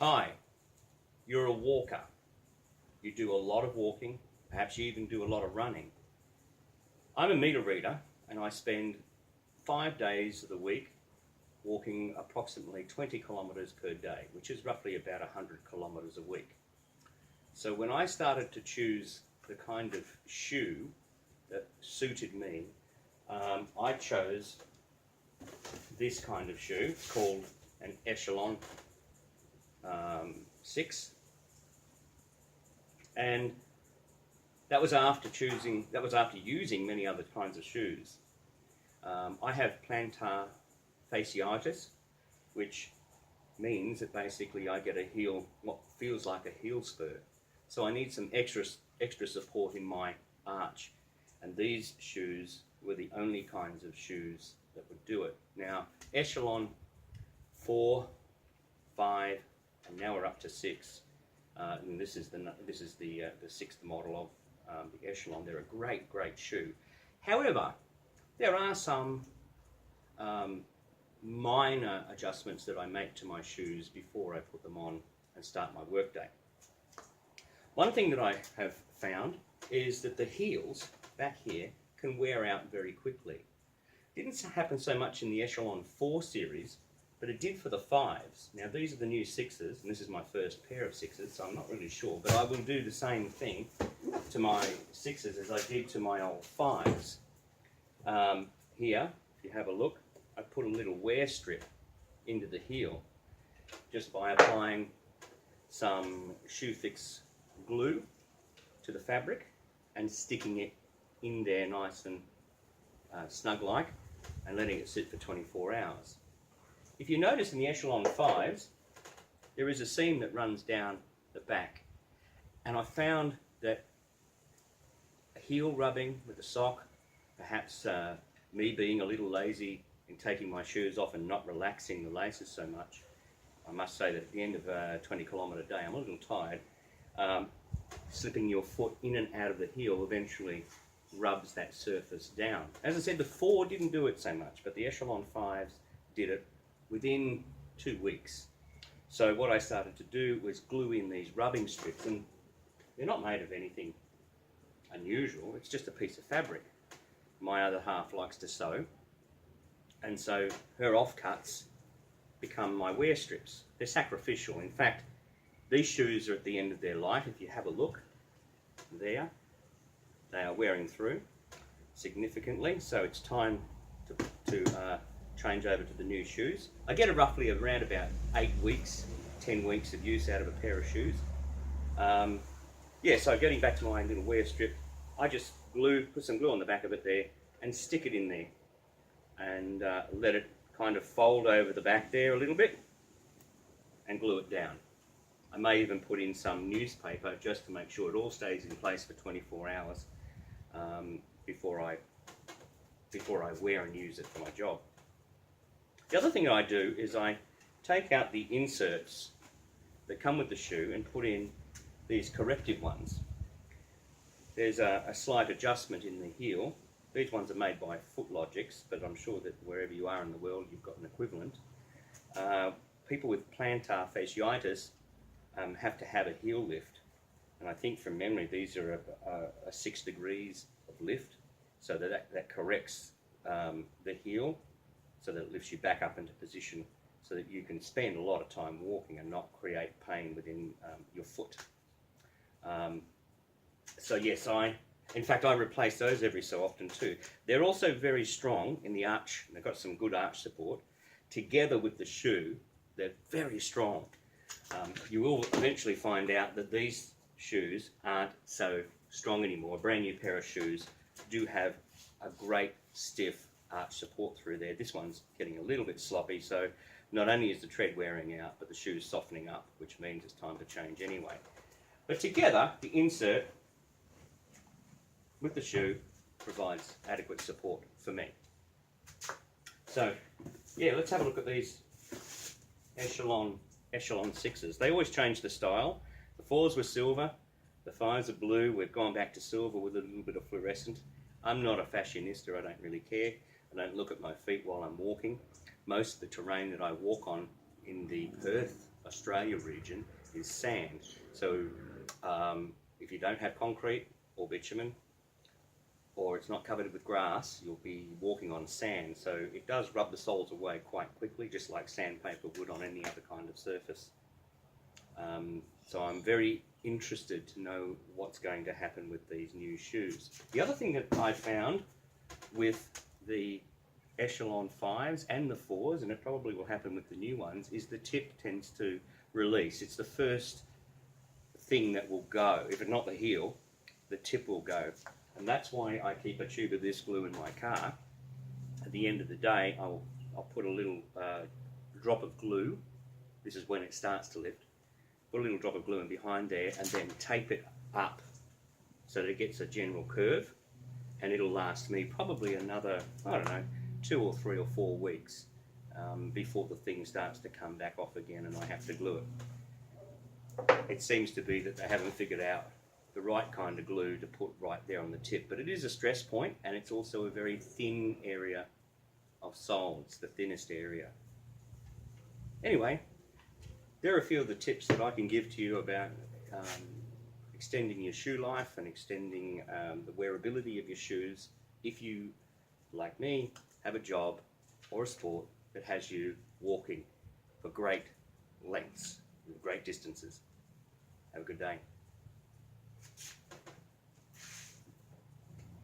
Hi, you're a walker. You do a lot of walking, perhaps you even do a lot of running. I'm a meter reader and I spend 5 days of the week walking approximately 20 kilometres per day, which is roughly about 100 kilometres a week. So when I started to choose the kind of shoe that suited me, I chose this kind of shoe called an Echelon 6, and that was after using many other kinds of shoes. I have plantar fasciitis, which means that basically I get what feels like a heel spur. So I need some extra support in my arch, and these shoes were the only kinds of shoes that would do it. Now, Echelon 4, 5, and now we're up to 6. And this is the sixth model of the Echelon. They're a great shoe. However, there are some minor adjustments that I make to my shoes before I put them on and start my workday. One thing that I have found is that the heels back here can wear out very quickly. It didn't happen so much in the Echelon 4 series, but it did for the 5s. Now these are the new 6s, and this is my first pair of 6s, so I'm not really sure, but I will do the same thing to my 6s as I did to my old 5s. Here, if you have a look, I put a little wear strip into the heel just by applying some shoe fix glue to the fabric and sticking it in there nice and snug-like and letting it sit for 24 hours. If you notice in the Echelon 5s, there is a seam that runs down the back, and I found that a heel rubbing with a sock, perhaps me being a little lazy in taking my shoes off and not relaxing the laces so much, I must say that at the end of a 20-kilometre day, I'm a little tired. Slipping your foot in and out of the heel eventually rubs that surface down. As I said, the 4 didn't do it so much, but the Echelon 5s did it within 2 weeks. So what I started to do was glue in these rubbing strips, and they're not made of anything unusual, it's just a piece of fabric. My other half likes to sew, and so her offcuts become my wear strips. They're sacrificial. In fact, these shoes are at the end of their life. If you have a look there, they are wearing through significantly, so it's time to change over to the new shoes. I get roughly around about 8 weeks, 10 weeks of use out of a pair of shoes. So getting back to my little wear strip, I just put some glue on the back of it there and stick it in there and let it kind of fold over the back there a little bit and glue it down. I may even put in some newspaper just to make sure it all stays in place for 24 hours before I wear and use it for my job. The other thing I do is I take out the inserts that come with the shoe and put in these corrective ones. There's a slight adjustment in the heel. These ones are made by Footlogics, but I'm sure that wherever you are in the world you've got an equivalent. People with plantar fasciitis have to have a heel lift, and I think from memory these are a 6 degrees of lift, so that corrects the heel, so that it lifts you back up into position so that you can spend a lot of time walking and not create pain within your foot. So yes, in fact I replace those every so often too. They're also very strong in the arch, and they've got some good arch support. Together with the shoe, they're very strong. You will eventually find out that these shoes aren't so strong anymore. A brand new pair of shoes do have a great stiff arch support through there. This one's getting a little bit sloppy, so not only is the tread wearing out, but the shoe's softening up, which means it's time to change anyway. But together, the insert with the shoe provides adequate support for me. So, yeah, let's have a look at these Echelon 6s. They always change the style. The 4s were silver, the 5s are blue. We've gone back to silver with a little bit of fluorescent. I'm not a fashionista, I don't really care. I don't look at my feet while I'm walking. Most of the terrain that I walk on in the Perth Australia region is sand. So if you don't have concrete or bitumen, or it's not covered with grass, you'll be walking on sand. So it does rub the soles away quite quickly, just like sandpaper would on any other kind of surface. So I'm very interested to know what's going to happen with these new shoes. The other thing that I found with the Echelon 5s and the 4s, and it probably will happen with the new ones, is the tip tends to release. It's the first thing that will go. If it's not the heel, the tip will go. And that's why I keep a tube of this glue in my car. At the end of the day, I'll put a little drop of glue. This is when it starts to lift. Put a little drop of glue in behind there and then tape it up so that it gets a general curve, and it'll last me probably another, I don't know, 2 or 3 or 4 weeks before the thing starts to come back off again and I have to glue it. It seems to be that they haven't figured out the right kind of glue to put right there on the tip, but it is a stress point and it's also a very thin area of sole. It's the thinnest area. Anyway, there are a few of the tips that I can give to you about extending your shoe life and extending the wearability of your shoes if you, like me, have a job or a sport that has you walking for great lengths, great distances. Have a good day.